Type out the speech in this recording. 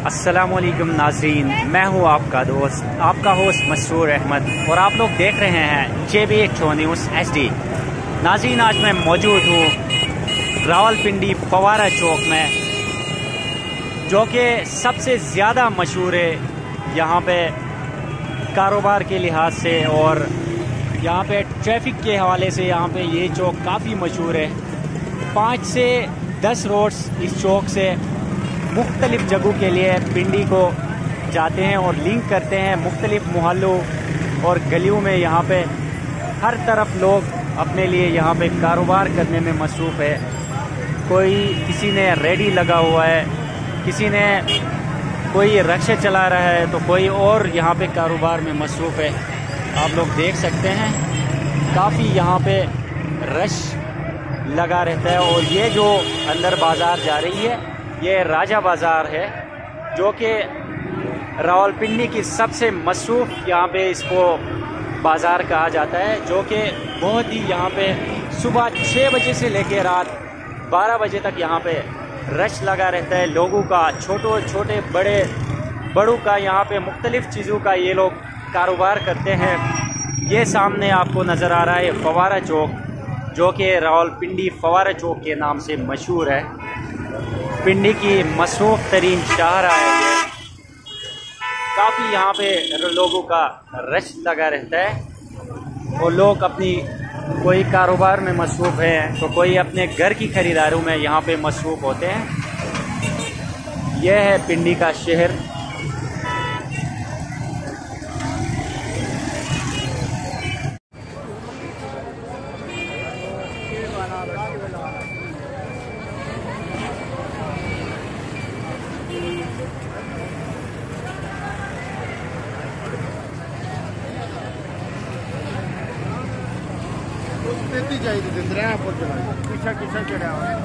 अस्सलामुअलैकुम नाज़रीन, मैं हूं आपका दोस्त, आपका होस्ट मसरूर अहमद और आप लोग देख रहे हैं JB न्यूज़ HD। नाज़रीन, आज मैं मौजूद हूं रावलपिंडी फवारा चौक में, जो कि सबसे ज़्यादा मशहूर है यहाँ पे कारोबार के लिहाज से और यहाँ पे ट्रैफिक के हवाले से। यहाँ पे ये चौक काफ़ी मशहूर है। 5 से 10 रोड्स इस चौक से मुख्तलिफ जगहों के लिए पिंडी को जाते हैं और लिंक करते हैं मुख्तलिफ मोहल्लों और गलियों में। यहाँ पे हर तरफ लोग अपने लिए यहाँ पे कारोबार करने में मसरूफ़ है। किसी ने रेडी लगा हुआ है, किसी ने कोई रिक्शा चला रहा है, तो कोई और यहाँ पे कारोबार में मसरूफ़ है। आप लोग देख सकते हैं काफ़ी यहाँ पे रश लगा रहता है। और ये जो अंदर बाज़ार जा रही है, ये राजा बाज़ार है, जो कि रावलपिंडी की सबसे मशहूर यहाँ पे इसको बाज़ार कहा जाता है, जो कि बहुत ही यहाँ पे सुबह 6 बजे से लेकर रात 12 बजे तक यहाँ पे रश लगा रहता है लोगों का। छोटे बड़ों का यहाँ पे मुख्तलिफ़ चीज़ों का ये लोग कारोबार करते हैं। ये सामने आपको नज़र आ रहा है फवारा चौक, जो कि रावलपिंडी फवारा चौक के नाम से मशहूर है। पिंडी की मसरूफ़ तरीन शाहराह है ये। काफ़ी यहाँ पे लोगों का रश लगा रहता है और लोग अपनी कोई कारोबार में मसरूफ़ हैं तो कोई अपने घर की ख़रीदारों में यहाँ पे मसरूफ़ होते हैं। यह है पिंडी का शहर। चाहिए पीछा चढ़ा हुआ है।